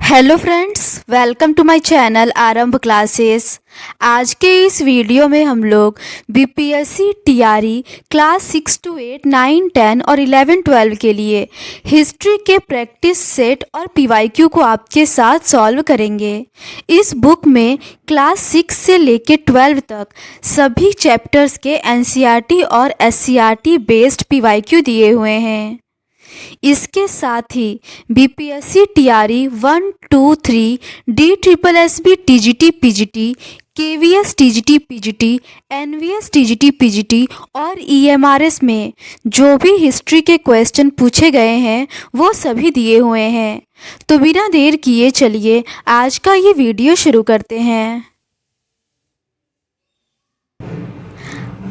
Hello friends, welcome to my channel Aarambh classes. आज के इस वीडियो में हम लोग बीपीएससी टीआरई क्लास 6 to 8, 9, 10 और 11, 12 के लिए हिस्ट्री के प्रैक्टिस सेट और पीवाईक्यू को आपके साथ सॉल्व करेंगे। इस बुक में क्लास 6 से लेकर 12 तक सभी चैप्टर्स के एनसीईआरटी और एससीईआरटी बेस्ड पीवाईक्यू दिए हुए हैं। इसके साथ ही BPSC TRE 1, 2, 3, DSSB TGT PGT, KVS TGT PGT, NVS TGT PGT और ईएमआरएस में जो भी हिस्ट्री के क्वेश्चन पूछे गए हैं वो सभी दिए हुए हैं। तो बिना देर किए चलिए आज का ये वीडियो शुरू करते हैं।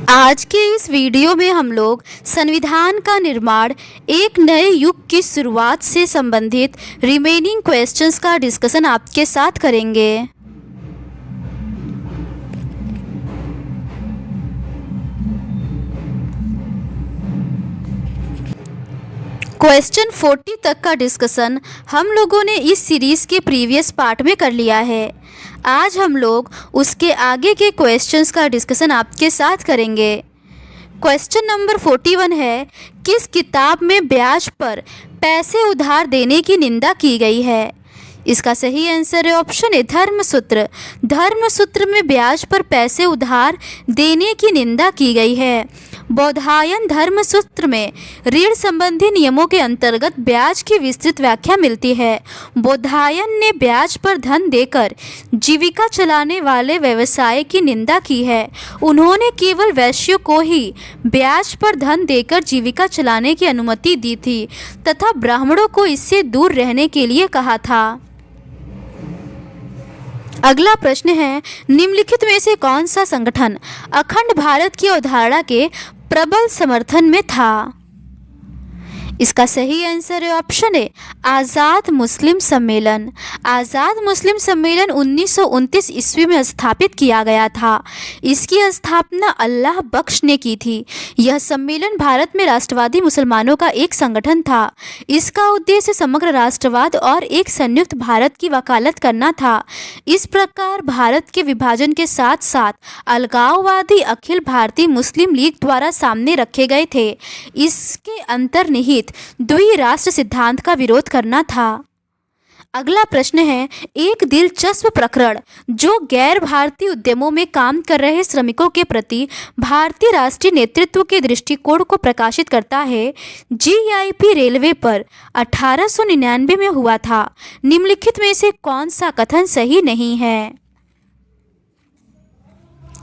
आज के इस वीडियो में हम लोग संविधान का निर्माण एक नए युग की शुरुआत से संबंधित रिमेनिंग क्वेश्चंस का डिस्कशन आपके साथ करेंगे। क्वेश्चन 40 तक का डिस्कशन हम लोगों ने इस सीरीज़ के प्रीवियस पार्ट में कर लिया है। आज हम लोग उसके आगे के क्वेश्चंस का डिस्कशन आपके साथ करेंगे। क्वेश्चन नंबर 41 है, किस किताब में ब्याज पर पैसे उधार देने की निंदा की गई है? इसका सही आंसर है ऑप्शन ए धर्मसूत्र। धर्मसूत्र में ब्याज पर पैसे उधार देने की निंदा की गई है। बौधायन धर्मसूत्र में ऋण संबंधी नियमों के अंतर्गत ब्याज की विस्तृत व्याख्या मिलती है। बौधायन ने ब्याज पर धन देकर जीविका चलाने वाले व्यवसाय की निंदा की है। उन्होंने केवल वैश्यों को ही ब्याज पर धन देकर जीविका चलाने की अनुमति दी थी तथा ब्राह्मणों को इससे दूर रहने के लिए कहा था। अगला प्रश्न है, निम्नलिखित में से कौन सा संगठन अखंड भारत की अवधारणा के प्रबल समर्थन में था? इसका सही आंसर है ऑप्शन ए आज़ाद मुस्लिम सम्मेलन। आज़ाद मुस्लिम सम्मेलन 1929 ईस्वी में स्थापित किया गया था। इसकी स्थापना अल्लाह बख्श ने की थी। यह सम्मेलन भारत में राष्ट्रवादी मुसलमानों का एक संगठन था। इसका उद्देश्य समग्र राष्ट्रवाद और एक संयुक्त भारत की वकालत करना था। इस प्रकार भारत के विभाजन के साथ साथ अलगाववादी अखिल भारतीय मुस्लिम लीग द्वारा सामने रखे गए थे। इसके अंतर्निहित द्विराष्ट्र सिद्धांत का विरोध करना था। अगला प्रश्न है, एक दिलचस्प प्रकरण जो गैर भारतीय उद्यमों में काम कर रहे श्रमिकों के प्रति भारतीय राष्ट्रीय नेतृत्व के दृष्टिकोण को प्रकाशित करता है, जीआईपी रेलवे पर 1899 में हुआ था। निम्नलिखित में से कौन सा कथन सही नहीं है?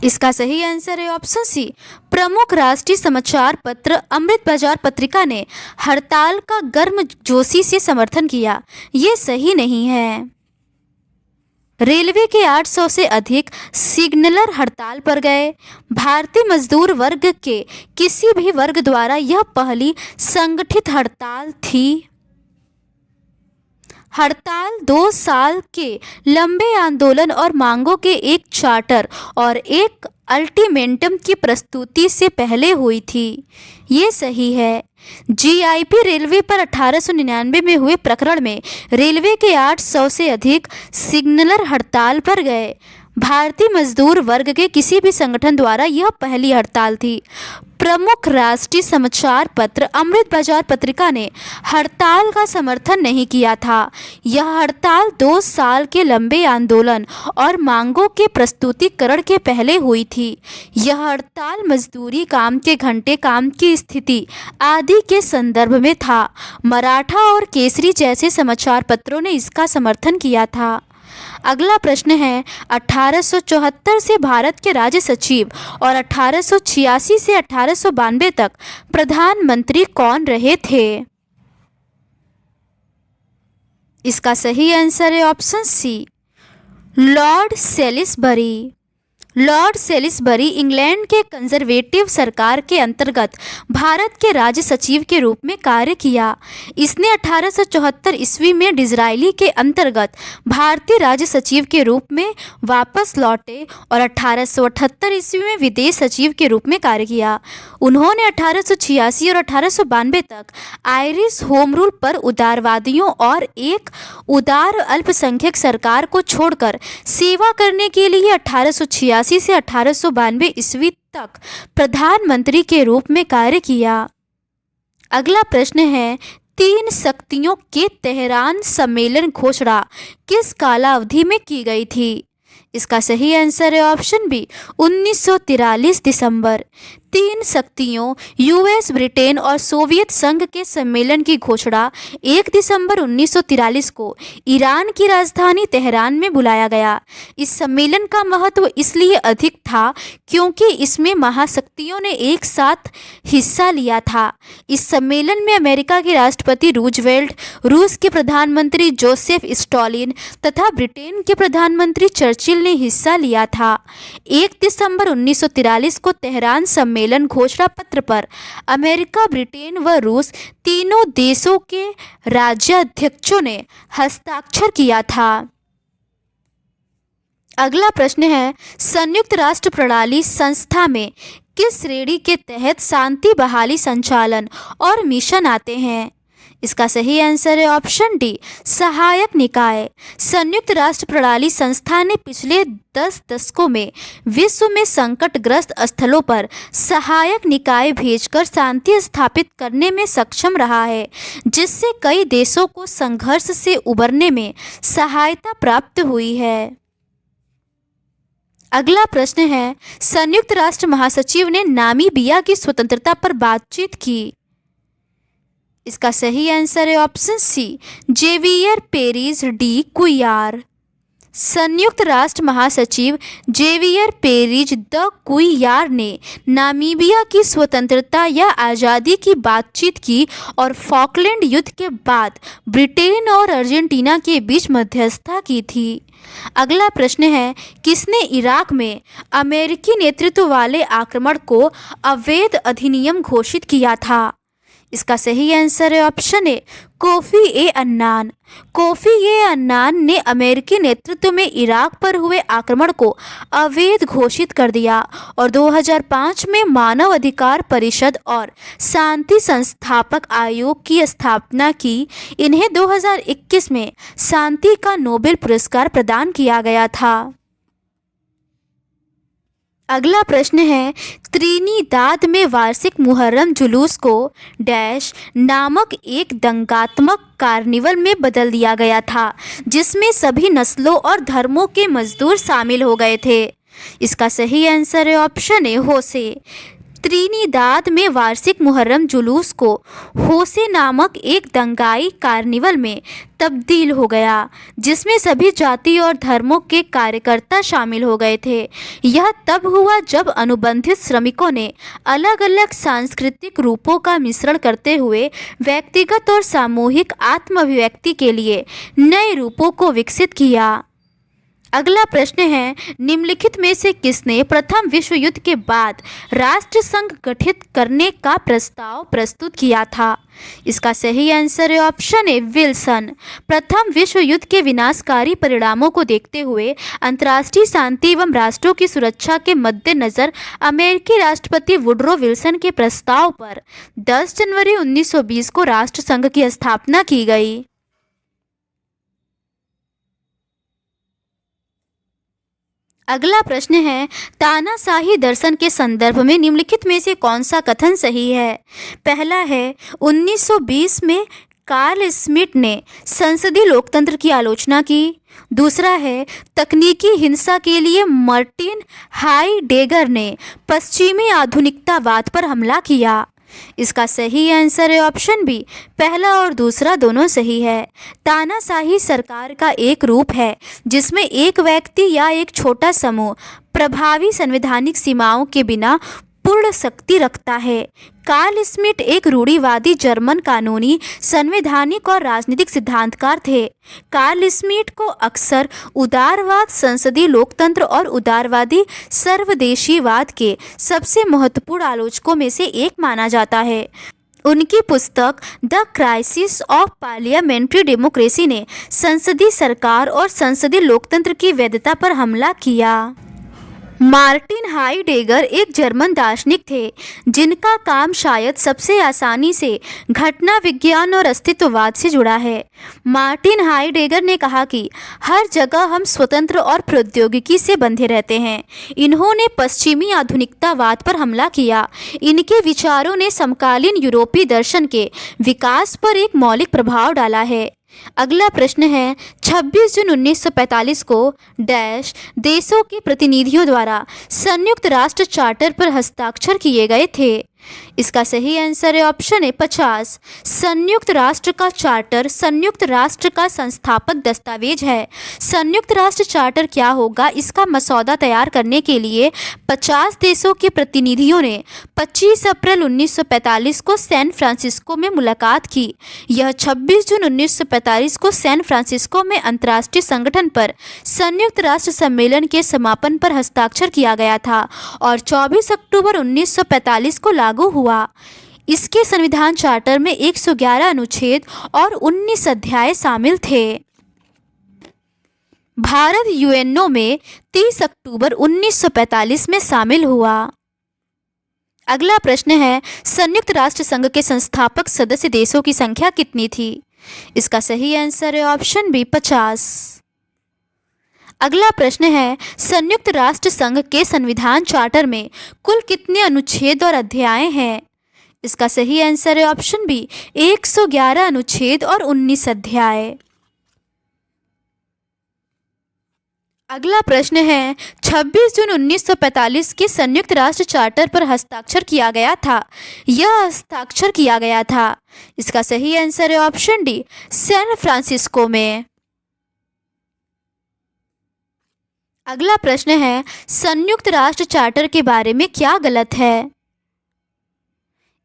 इसका सही आंसर है ऑप्शन सी प्रमुख राष्ट्रीय समाचार पत्र अमृत बाजार पत्रिका ने हड़ताल का गर्मजोशी से समर्थन किया। ये सही नहीं है। रेलवे के 800 से अधिक सिग्नलर हड़ताल पर गए। भारतीय मजदूर वर्ग के किसी भी वर्ग द्वारा यह पहली संगठित हड़ताल थी। हड़ताल 2 साल के लंबे आंदोलन और मांगों के एक चार्टर और एक अल्टीमेटम की प्रस्तुति से पहले हुई थी। ये सही है। जीआईपी रेलवे पर 1899 में हुए प्रकरण में रेलवे के 800 से अधिक सिग्नलर हड़ताल पर गए। भारतीय मजदूर वर्ग के किसी भी संगठन द्वारा यह पहली हड़ताल थी। प्रमुख राष्ट्रीय समाचार पत्र अमृत बाजार पत्रिका ने हड़ताल का समर्थन नहीं किया था। यह हड़ताल 2 साल के लंबे आंदोलन और मांगों के प्रस्तुतिकरण के पहले हुई थी। यह हड़ताल मजदूरी, काम के घंटे, काम की स्थिति आदि के संदर्भ में था। मराठा और केसरी जैसे समाचार पत्रों ने इसका समर्थन किया था। अगला प्रश्न है, 1874 से भारत के राज्य सचिव और 1886 से 1892 तक प्रधानमंत्री कौन रहे थे? इसका सही आंसर है option C Lord Salisbury. Lord Salisbury England के कंजर्वेटिव सरकार के अंतर्गत भारत के राज्य सचिव के रूप में कार्य किया। इसने 1874 ईस्वी में डिज़रायली के अंतर्गत भारतीय राज्य सचिव के रूप में वापस लौटे और 1878 ईस्वी में विदेश सचिव के रूप में कार्य किया। उन्होंने 1886 और 1892 तक आयरिश होम रूल पर उदारवादियों और एक उदार अल्पसंख्यक सरकार को छोड़कर सेवा करने के लिए 1886 से 1892 ईस्वी तक प्रधानमंत्री के रूप में कार्य किया। अगला प्रश्न है, तीन शक्तियों के तेहरान सम्मेलन घोषणा किस कालावधि में की गई थी? इसका सही आंसर है ऑप्शन बी 1943 दिसंबर। तीन शक्तियों यूएस, ब्रिटेन और सोवियत संघ के सम्मेलन की घोषणा 1 दिसंबर 1943 को ईरान की राजधानी तेहरान में बुलाया गया। इस सम्मेलन का महत्व इसलिए अधिक था क्योंकि इसमें महाशक्तियों ने एक साथ हिस्सा लिया था। इस सम्मेलन में अमेरिका के राष्ट्रपति रूजवेल्ट, रूस के प्रधानमंत्री जोसेफ स्टॉलिन तथा ब्रिटेन के प्रधानमंत्री चर्चिल ने हिस्सा लिया था। 1 दिसंबर 1943 को तेहरान सम्मेलन घोषणा पत्र पर अमेरिका, ब्रिटेन व रूस तीनों देशों के राज्याध्यक्षों ने हस्ताक्षर किया था। अगला प्रश्न है, संयुक्त राष्ट्र प्रणाली संस्था में किस श्रेणी के तहत शांति बहाली संचालन और मिशन आते हैं? इसका सही आंसर है ऑप्शन डी सहायक निकाय। संयुक्त राष्ट्र प्रणाली संस्था ने पिछले 10 दशकों में विश्व में संकटग्रस्त स्थलों पर सहायक निकाय भेजकर शांति स्थापित करने में सक्षम रहा है, जिससे कई देशों को संघर्ष से उबरने में सहायता प्राप्त हुई है। अगला प्रश्न है, संयुक्त राष्ट्र महासचिव ने नामीबिया की स्वतंत्रता पर बातचीत की। इसका सही आंसर है option C Javier Perez de Cuellar. संयुक्त राष्ट्र महासचिव जेवियर पेरिस द कुयार ने नामीबिया की स्वतंत्रता या आज़ादी की बातचीत की और फॉकलैंड युद्ध के बाद ब्रिटेन और अर्जेंटीना के बीच मध्यस्थता की थी। अगला प्रश्न है, किसने इराक में अमेरिकी नेतृत्व वाले आक्रमण को अवैध अधिनियम घोषित किया था? इसका सही आंसर है option A coffee A Annan. Coffee A Annan ने अमेरिकी नेतृत्व में इराक पर हुए आक्रमण को अवैध घोषित कर दिया और 2005 में मानव अधिकार परिषद और शांति संस्थापक आयोग की स्थापना की। इन्हें 2021 में शांति का नोबेल पुरस्कार प्रदान किया गया था। अगला प्रश्न है, त्रिनिदाद में वार्षिक मुहर्रम जुलूस को डैश नामक एक दंगात्मक कार्निवल में बदल दिया गया था, जिसमें सभी नस्लों और धर्मों के मजदूर शामिल हो गए थे। इसका सही आंसर है ऑप्शन ए होसे। त्रिनिदाद में वार्षिक मुहर्रम जुलूस को होसे नामक एक दंगाई कार्निवल में तब्दील हो गया, जिसमें सभी जाति और धर्मों के कार्यकर्ता शामिल हो गए थे। यह तब हुआ जब अनुबंधित श्रमिकों ने अलग अलग सांस्कृतिक रूपों का मिश्रण करते हुए व्यक्तिगत और सामूहिक आत्म अभिव्यक्ति के लिए नए रूपों को विकसित किया। अगला प्रश्न है, निम्नलिखित में से किसने प्रथम विश्व युद्ध के बाद राष्ट्रसंघ गठित करने का प्रस्ताव प्रस्तुत किया था? इसका सही आंसर है ऑप्शन ए विल्सन। प्रथम विश्व युद्ध के विनाशकारी परिणामों को देखते हुए अंतर्राष्ट्रीय शांति एवं राष्ट्रों की सुरक्षा के मद्देनज़र अमेरिकी राष्ट्रपति वुडरो विल्सन के प्रस्ताव पर 10 जनवरी 1920 को राष्ट्रसंघ की स्थापना की गई। अगला प्रश्न है, तानाशाही दर्शन के संदर्भ में निम्नलिखित में से कौन सा कथन सही है? पहला है, 1920 में कार्ल स्मिथ ने संसदीय लोकतंत्र की आलोचना की। दूसरा है, तकनीकी हिंसा के लिए मार्टिन हाइडेगर ने पश्चिमी आधुनिकतावाद पर हमला किया। इसका सही आंसर है ऑप्शन बी, पहला और दूसरा दोनों सही है। तानाशाही सरकार का एक रूप है जिसमें एक व्यक्ति या एक छोटा समूह प्रभावी संवैधानिक सीमाओं के बिना पूर्ण शक्ति रखता है। कार्ल स्मिट एक रूढ़िवादी जर्मन कानूनी, संवैधानिक और राजनीतिक सिद्धांतकार थे। कार्ल स्मिट को अक्सर उदारवाद, संसदीय लोकतंत्र और उदारवादी सर्वदेशीयवाद के सबसे महत्वपूर्ण आलोचकों में से एक माना जाता है। उनकी पुस्तक the crisis of parliamentary democracy ने संसदीय सरकार और संसदीय लोकतंत्र की वैधता पर हमला किया। मार्टिन हाइडेगर एक जर्मन दार्शनिक थे जिनका काम शायद सबसे आसानी से घटना विज्ञान और अस्तित्ववाद से जुड़ा है। मार्टिन हाइडेगर ने कहा कि हर जगह हम स्वतंत्र और प्रौद्योगिकी से बंधे रहते हैं। इन्होंने पश्चिमी आधुनिकतावाद पर हमला किया। इनके विचारों ने समकालीन यूरोपीय दर्शन के विकास पर एक मौलिक प्रभाव डाला है। अगला प्रश्न है, 26 जून 1945 को डैश देशों के प्रतिनिधियों द्वारा संयुक्त राष्ट्र चार्टर पर हस्ताक्षर किए गए थे। इसका सही आंसर है ऑप्शन ए 50। संयुक्त राष्ट्र का चार्टर संयुक्त राष्ट्र का संस्थापक दस्तावेज है। संयुक्त राष्ट्र चार्टर क्या होगा, इसका मसौदा तैयार करने के लिए 50 देशों के प्रतिनिधियों ने 25 अप्रैल 1945 को सैन फ्रांसिस्को में मुलाकात की। यह 26 जून 1945 को सैन फ्रांसिस्को में अंतर्राष्ट्रीय संगठन पर संयुक्त राष्ट्र सम्मेलन के समापन पर हस्ताक्षर किया गया था और 24 अक्टूबर 1945 को लागू हुआ। इसके संविधान चार्टर में 111 अनुच्छेद और 19 अध्याय शामिल थे। भारत यूएनओ में 30 अक्टूबर 1945 में शामिल हुआ। अगला प्रश्न है, संयुक्त राष्ट्र संघ के संस्थापक सदस्य देशों की संख्या कितनी थी? इसका सही आंसर है ऑप्शन बी 50। अगला प्रश्न है, संयुक्त राष्ट्र संघ के संविधान चार्टर में कुल कितने अनुच्छेद और अध्याय हैं? इसका सही आंसर है ऑप्शन बी 111 अनुच्छेद और 19 अध्याय। अगला प्रश्न है, 26 जून 1945 के संयुक्त राष्ट्र चार्टर पर हस्ताक्षर किया गया था। यह हस्ताक्षर किया गया था। इसका सही आंसर है ऑप्शन डी सैन फ्रांसिस्को में। अगला प्रश्न है, संयुक्त राष्ट्र चार्टर के बारे में क्या गलत है?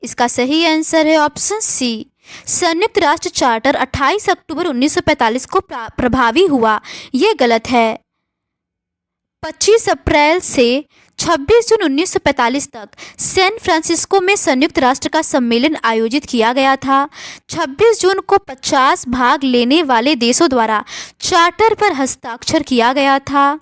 इसका सही आंसर है ऑप्शन सी। संयुक्त राष्ट्र चार्टर 28 अक्टूबर 1945 को प्रभावी हुआ। ये गलत है। 25 अप्रैल से 26 जून 1945 तक सैन फ्रांसिस्को में संयुक्त राष्ट्र का सम्मेलन आयोजित किया गया था। 26 जून को 50 भाग लेने वाले देशों द्वारा चार्टर पर हस्ताक्षर किया गया था।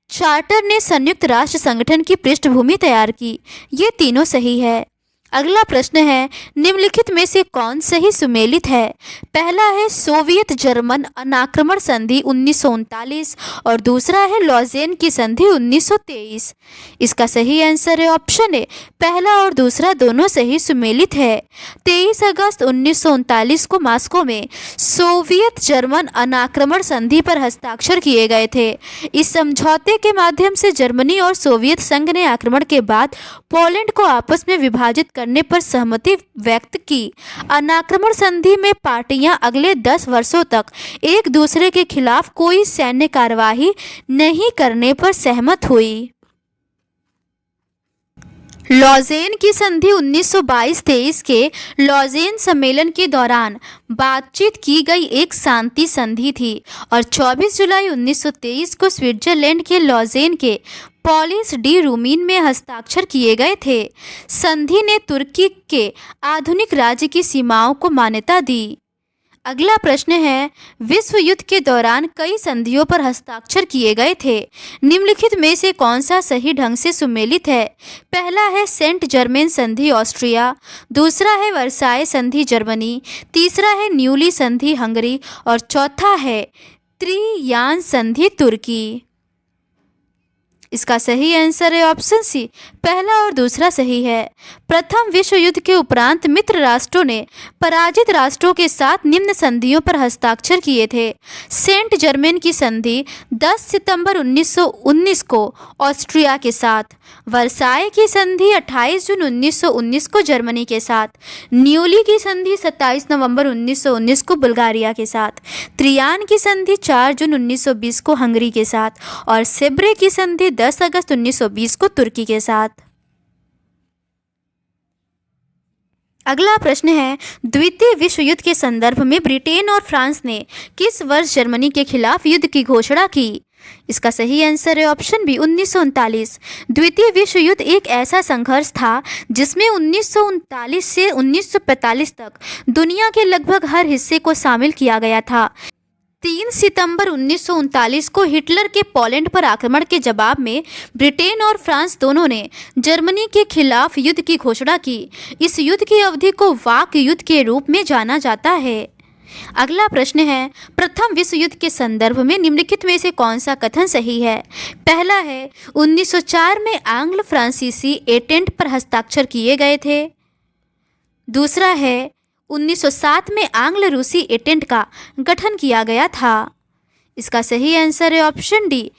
चार्टर ने संयुक्त राष्ट्र संगठन की पृष्ठभूमि तैयार की। ये तीनों सही है। अगला प्रश्न है, निम्नलिखित में से कौन सही सुमेलित है? पहला है सोवियत जर्मन अनाक्रमण संधि 1939 और दूसरा है लॉजेन की संधि 1923। इसका सही आंसर है ऑप्शन ए। पहला और दूसरा दोनों सही सुमेलित है। 23 अगस्त 1939 को मॉस्को में सोवियत जर्मन अनाक्रमण संधि पर हस्ताक्षर किए गए थे। इस समझौते के माध्यम से जर्मनी और सोवियत संघ ने आक्रमण के बाद पोलैंड को आपस में विभाजित करने पर सहमति व्यक्त की। अनाक्रमण संधि में पार्टियां अगले 10 वर्षों तक एक दूसरे के खिलाफ कोई सैन्य कार्यवाही नहीं करने पर सहमत हुई। लॉजेन की संधि 1922-23 के लॉजेन सम्मेलन के दौरान बातचीत की गई एक शांति संधि थी और 24 जुलाई 1923 को स्विट्जरलैंड के लॉजेन के पॉलिस डी रूमीन में हस्ताक्षर किए गए थे। संधि ने तुर्की के आधुनिक राज्य की सीमाओं को मान्यता दी। अगला प्रश्न है, विश्व युद्ध के दौरान कई संधियों पर हस्ताक्षर किए गए थे। निम्नलिखित में से कौन सा सही ढंग से सुमेलित है? पहला है सेंट जर्मेन संधि ऑस्ट्रिया, दूसरा है वर्साय संधि जर्मनी, तीसरा है न्यूली संधि हंगरी और चौथा है त्रियान संधि तुर्की। इसका सही आंसर है ऑप्शन सी। पहला और दूसरा सही है। प्रथम विश्व युद्ध के उपरांत मित्र राष्ट्रों ने पराजित राष्ट्रों के साथ निम्न संधियों पर हस्ताक्षर किए थे। सेंट जर्मेन की संधि 10 सितंबर 1919 को ऑस्ट्रिया के साथ, वर्साय की संधि 28 जून 1919 को जर्मनी के साथ, न्यूली की संधि 27 नवंबर 1919 को बुल्गारिया के साथ, त्रियान की संधि 4 जून 1920 को हंगरी के साथ और सेब्रे की संधि 10 अगस्त 1920 को तुर्की के साथ। अगला प्रश्न है, द्वितीय विश्व युद्ध के संदर्भ में ब्रिटेन और फ्रांस ने किस वर्ष जर्मनी के खिलाफ युद्ध की घोषणा की? इसका सही आंसर है ऑप्शन बी 1939। द्वितीय विश्व युद्ध एक ऐसा संघर्ष था जिसमें 1939 से 1945 तक दुनिया के लगभग हर हिस्से को शामिल किया गया था। 3 सितंबर 1939 को हिटलर के पोलैंड पर आक्रमण के जवाब में ब्रिटेन और फ्रांस दोनों ने जर्मनी के खिलाफ युद्ध की घोषणा की। इस युद्ध की अवधि को वाक युद्ध के रूप में जाना जाता है। अगला प्रश्न है, प्रथम विश्व युद्ध के संदर्भ में निम्नलिखित में से कौन सा कथन सही है? पहला है, 1904 में आंग्ल फ्रांसीसी एटेंट पर हस्ताक्षर किए गए थे। दूसरा है, 1907 में आंग्ल रूसी एटेंट का गठन किया गया था। इसका सही आंसर है ऑप्शन डी,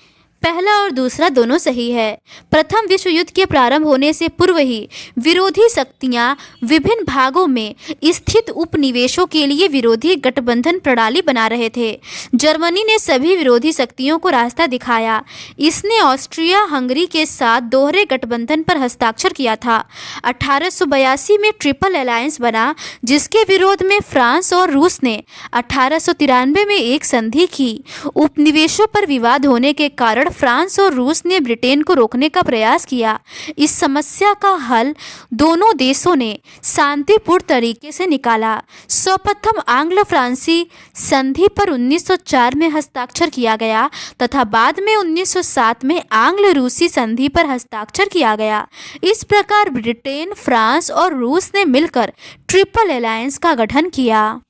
पहला और दूसरा दोनों सही है। प्रथम विश्व युद्ध के प्रारंभ होने से पूर्व ही विरोधी शक्तियां विभिन्न भागों में स्थित उपनिवेशों के लिए विरोधी गठबंधन प्रणाली बना रहे थे। जर्मनी ने सभी विरोधी शक्तियों को रास्ता दिखाया। इसने ऑस्ट्रिया हंगरी के साथ दोहरे गठबंधन पर हस्ताक्षर किया था। 1882 में ट्रिपल अलायंस बना, जिसके विरोध में फ्रांस और रूस ने 1893 में एक संधि की। उपनिवेशों पर विवाद होने के कारण फ्रांस और रूस ने ब्रिटेन को रोकने का प्रयास किया। इस समस्या का हल दोनों देशों ने शांतिपूर्ण तरीके से निकाला। सर्वप्रथम आंग्ल फ्रांसी संधि पर 1904 में हस्ताक्षर किया गया तथा बाद में 1907 में आंग्ल रूसी संधि पर हस्ताक्षर किया गया। इस प्रकार ब्रिटेन, फ्रांस और रूस ने मिलकर ट्रिपल अलायंस का गठन किया।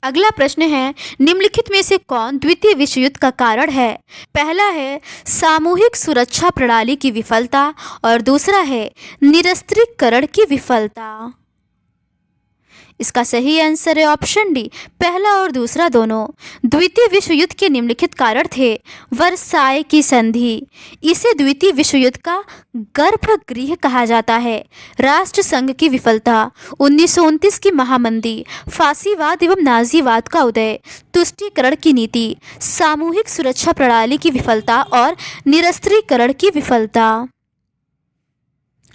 अगला प्रश्न है, निम्नलिखित में से कौन द्वितीय विश्व युद्ध का कारण है? पहला है सामूहिक सुरक्षा प्रणाली की विफलता और दूसरा है निरस्त्रीकरण की विफलता। इसका सही आंसर है ऑप्शन डी, पहला और दूसरा दोनों। द्वितीय विश्व युद्ध के निम्नलिखित कारण थे। वर्साय की संधि, इसे द्वितीय विश्व युद्ध का गर्भगृह कहा जाता है। राष्ट्र संघ की विफलता, 1929 की महामंदी, फासीवाद एवं नाजीवाद का उदय, तुष्टीकरण की नीति, सामूहिक सुरक्षा प्रणाली की विफलता और निरस्त्रीकरण की विफलता।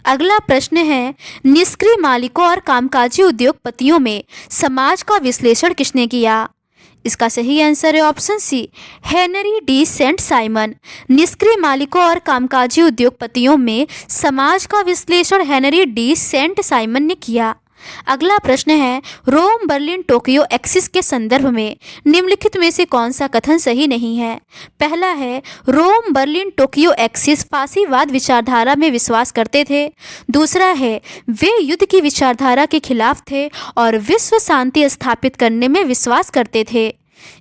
अगला प्रश्न है, निष्क्रिय मालिकों और कामकाजी उद्योगपतियों में समाज का विश्लेषण किसने किया? इसका सही आंसर है option C, Henri de Saint Simon. निष्क्रिय मालिकों और कामकाजी उद्योगपतियों में समाज का विश्लेषण हेनरी डी सेंट साइमन ने किया। अगला प्रश्न है, रोम बर्लिन टोक्यो एक्सिस के संदर्भ में निम्नलिखित में से कौन सा कथन सही नहीं है? पहला है, रोम बर्लिन टोक्यो एक्सिस फासीवाद विचारधारा में विश्वास करते थे। दूसरा है, वे युद्ध की विचारधारा के खिलाफ थे और विश्व शांति स्थापित करने में विश्वास करते थे।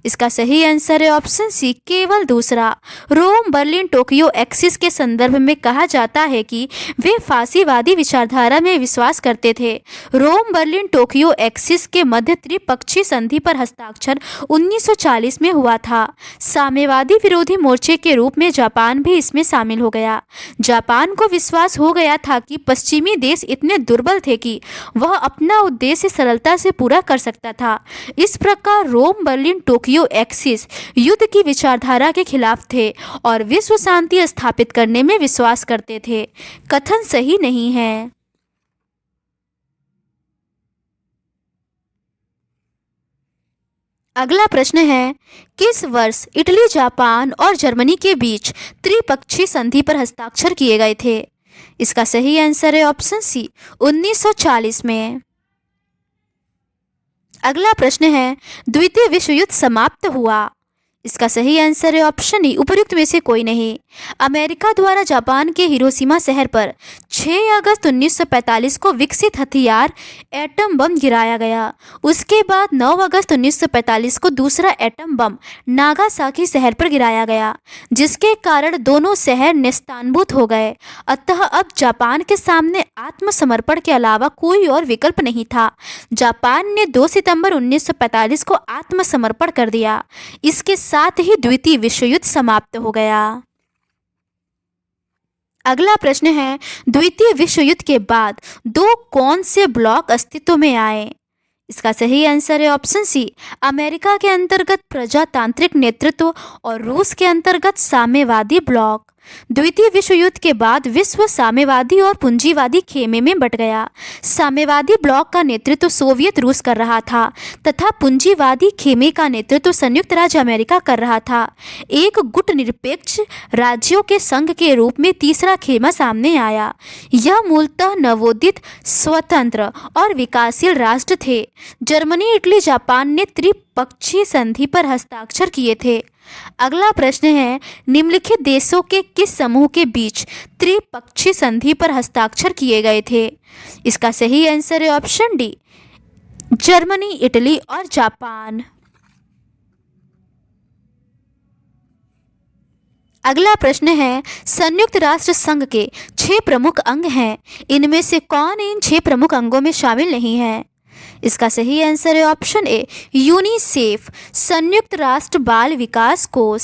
इसका सही आंसर है ऑप्शन सी, केवल दूसरा। रोम बर्लिन टोक्यो एक्सिस के संदर्भ में कहा जाता है कि वे फासीवादी विचारधारा में विश्वास करते थे। रोम बर्लिन टोक्यो एक्सिस के मध्य त्रिपक्षीय संधि पर हस्ताक्षर 1940 में हुआ था। साम्यवादी विरोधी मोर्चे के रूप में जापान भी इसमें शामिल हो गया। जापान को विश्वास हो गया था कि पश्चिमी देश इतने दुर्बल थे कि वह अपना उद्देश्य सरलता से पूरा कर सकता था। इस प्रकार रोम बर्लिन टोक्यो एक्सिस युद्ध की विचारधारा के खिलाफ थे और विश्व शांति स्थापित करने में विश्वास करते थे। कथन सही नहीं है। अगला प्रश्न है, किस वर्ष इटली, जापान और जर्मनी के बीच त्रिपक्षीय संधि पर हस्ताक्षर किए गए थे? इसका सही आंसर है ऑप्शन सी, 1940 में। अगला प्रश्न है, द्वितीय विश्व युद्ध समाप्त हुआ। इसका सही आंसर है ऑप्शन ई, उपयुक्त में से कोई नहीं। अमेरिका द्वारा जापान के हिरोशिमा शहर पर 6 अगस्त 1945 को विकसित हथियार एटम बम गिराया गया। उसके बाद 9 अगस्त 1945 को दूसरा एटम बम नागासाकी शहर पर गिराया गया, जिसके कारण दोनों शहर नेस्तनाबूद हो गए। अतः अब जापान के सामने आत्मसमर्पण के अलावा कोई और विकल्प नहीं था। जापान ने 2 सितंबर 1945 को आत्मसमर्पण कर दिया। इसके साथ ही द्वितीय विश्व युद्ध समाप्त हो गया। अगला प्रश्न है, द्वितीय विश्व युद्ध के बाद 2 कौन से ब्लॉक अस्तित्व में आए? इसका सही आंसर है ऑप्शन सी, अमेरिका के अंतर्गत प्रजातांत्रिक नेतृत्व और रूस के अंतर्गत साम्यवादी ब्लॉक। द्वितीय विश्व युद्ध के बाद विश्व साम्यवादी और पूंजीवादी खेमे में बंट गया। साम्यवादी ब्लॉक का नेतृत्व सोवियत रूस कर रहा था तथा पूंजीवादी खेमे का नेतृत्व संयुक्त राज्य अमेरिका कर रहा था। एक गुट निरपेक्ष राज्यों के संघ के रूप में तीसरा खेमा सामने आया। यह मूलतः नवोदित, स्वतंत्र और विकासशील राष्ट्र थे। जर्मनी, इटली, जापान ने त्रिपक्षीय संधि पर हस्ताक्षर किए थे। अगला प्रश्न है, निम्नलिखित देशों के किस समूह के बीच त्रिपक्षीय संधि पर हस्ताक्षर किए गए थे? इसका सही आंसर है ऑप्शन डी, जर्मनी, इटली और जापान। अगला प्रश्न है, संयुक्त राष्ट्र संघ के 6 प्रमुख अंग हैं, इनमें से कौन इन 6 प्रमुख अंगों में शामिल नहीं है? इसका सही आंसर है ऑप्शन ए, यूनिसेफ, संयुक्त राष्ट्र बाल विकास कोष।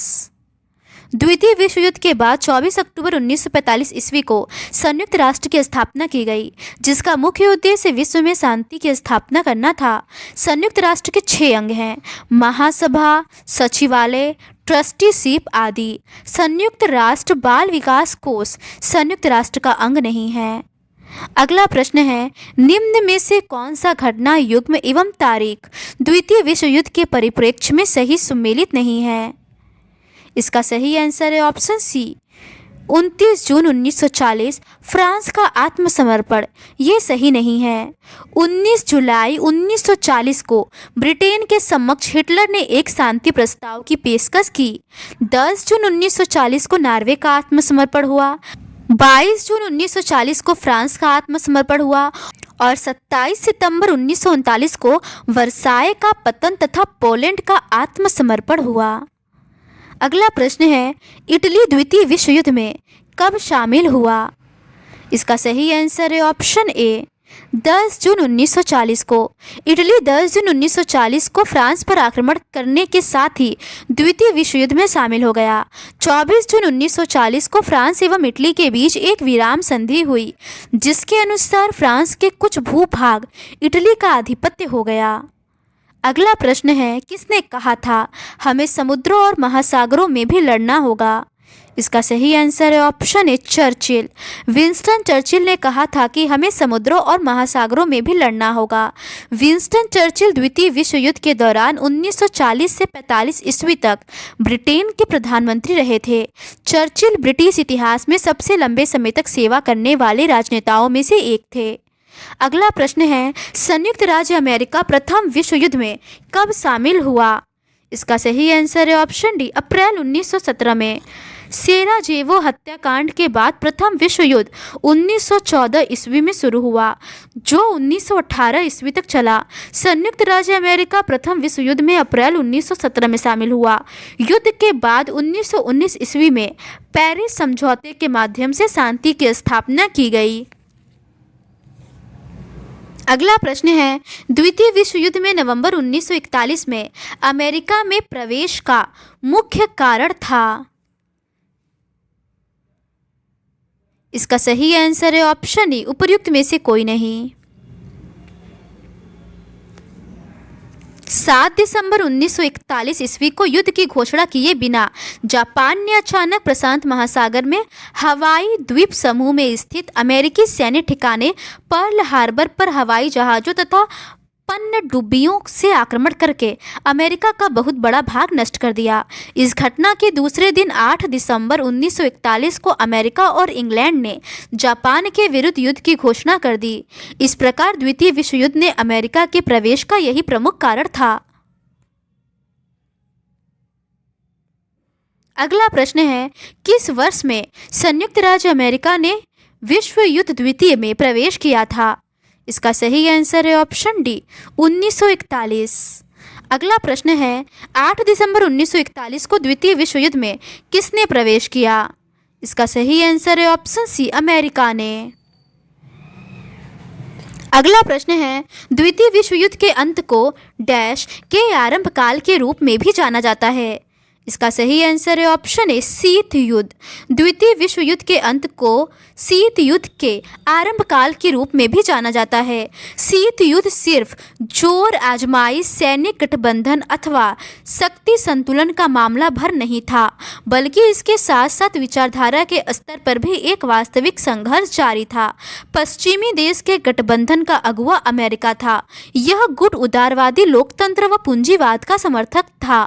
द्वितीय विश्व युद्ध के बाद 24 अक्टूबर 1945 ईस्वी को संयुक्त राष्ट्र की स्थापना की गई, जिसका मुख्य उद्देश्य विश्व में शांति की स्थापना करना था। संयुक्त राष्ट्र के 6 अंग हैं, महासभा, सचिवालय, ट्रस्टीशिप आदि। संयुक्त राष्ट्र बाल विकास कोष संयुक्त राष्ट्र का अंग नहीं है। अगला प्रश्न है, निम्न में से कौन सा घटना युग्म एवं तारीख द्वितीय विश्व युद्ध के परिप्रेक्ष्य में सही सुमेलित नहीं है? इसका सही आंसर है ऑप्शन सी, 29 जून 1940 फ्रांस का आत्मसमर्पण। ये सही नहीं है। 19 जुलाई 1940 को ब्रिटेन के समक्ष हिटलर ने एक शांति प्रस्ताव की पेशकश की। 10 जून 1940 को नॉर्वे का आत्मसमर्पण हुआ। 22 जून 1940 को फ्रांस का आत्मसमर्पण हुआ और 27 सितंबर 1939 को वर्साय का पतन तथा पोलैंड का आत्मसमर्पण हुआ। अगला प्रश्न है, इटली द्वितीय विश्व युद्ध में कब शामिल हुआ? इसका सही आंसर है ऑप्शन ए, 10 जून 1940 को। इटली 10 जून 1940 को फ्रांस पर आक्रमण करने के साथ ही द्वितीय विश्व युद्ध में शामिल हो गया। 24 जून 1940 को फ्रांस एवं इटली के बीच एक विराम संधि हुई, जिसके अनुसार फ्रांस के कुछ भूभाग इटली का आधिपत्य हो गया। अगला प्रश्न है, किसने कहा था हमें समुद्रों और महासागरों में भी लड़ना होगा? इसका सही आंसर है option A, Churchill. Winston Churchill ने कहा था कि हमें समुद्रों और महासागरों में भी लड़ना होगा। विंस्टन चर्चिल द्वितीय विश्व युद्ध के दौरान 1940 से 45 ईस्वी तक ब्रिटेन के प्रधानमंत्री रहे थे। चर्चिल ब्रिटिश इतिहास में सबसे लंबे समय तक सेवा करने वाले राजनेताओं में से एक थे। अगला प्रश्न है, संयुक्त राज्य अमेरिका प्रथम विश्व युद्ध में कब शामिल हुआ? इसका सही आंसर है ऑप्शन डी, अप्रैल 1917 में। सेराजेवो हत्याकांड के बाद प्रथम विश्व युद्ध 1914 ईस्वी में शुरू हुआ, जो 1918 ईस्वी तक चला। संयुक्त राज्य अमेरिका प्रथम विश्व युद्ध में अप्रैल 1917 में शामिल हुआ। युद्ध के बाद 1919 ईस्वी में पेरिस समझौते के माध्यम से शांति की स्थापना की गई। अगला प्रश्न है, द्वितीय विश्व युद्ध में नवंबर 1941 में अमेरिका में प्रवेश का मुख्य कारण था? इसका सही आंसर है ऑप्शन ई, उपर्युक्त में से कोई नहीं। 7 दिसंबर 1941 ईस्वी को युद्ध की घोषणा किए बिना जापान ने अचानक प्रशांत महासागर में हवाई द्वीप समूह में स्थित अमेरिकी सैन्य ठिकाने पर्ल हार्बर पर हवाई जहाज़ों तथा पनडुब्बियों से आक्रमण करके अमेरिका का बहुत बड़ा भाग नष्ट कर दिया। इस घटना के दूसरे दिन 8 दिसंबर 1941 को अमेरिका और इंग्लैंड ने जापान के विरुद्ध युद्ध की घोषणा कर दी। इस प्रकार द्वितीय विश्व युद्ध में अमेरिका के प्रवेश का यही प्रमुख कारण था। अगला प्रश्न है, किस वर्ष में संयुक्त राज्य अमेरिका ने विश्व युद्ध द्वितीय में प्रवेश किया था? इसका सही आंसर है ऑप्शन डी, 1941। अगला प्रश्न है, 8 दिसंबर 1941 को द्वितीय विश्व युद्ध में किसने प्रवेश किया? इसका सही आंसर है ऑप्शन सी, अमेरिका ने। अगला प्रश्न है, द्वितीय विश्व युद्ध के अंत को डैश के आरंभ काल के रूप में भी जाना जाता है। इसका सही आंसर है ऑप्शन ए शीत युद्ध। द्वितीय विश्व युद्ध के अंत को शीत युद्ध के आरंभ काल के रूप में भी जाना जाता है। शीत युद्ध सिर्फ जोर आजमाई सैन्य गठबंधन अथवा शक्ति संतुलन का मामला भर नहीं था, बल्कि इसके साथ साथ विचारधारा के स्तर पर भी एक वास्तविक संघर्ष जारी था। पश्चिमी देश के गठबंधन का अगुवा अमेरिका था। यह गुट उदारवादी लोकतंत्र व पूंजीवाद का समर्थक था।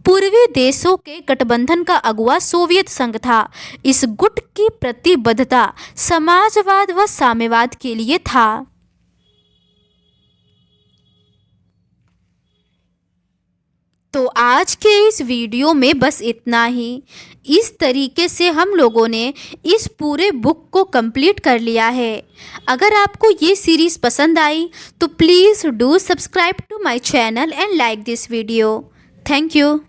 पूर्वी देशों के गठबंधन का अगुवा सोवियत संघ था। इस गुट की प्रतिबद्धता समाजवाद व साम्यवाद के लिए था। तो आज के इस वीडियो में बस इतना ही। इस तरीके से हम लोगों ने इस पूरे बुक को कंप्लीट कर लिया है। अगर आपको ये सीरीज़ पसंद आई तो please do subscribe to my channel and like this video. Thank you.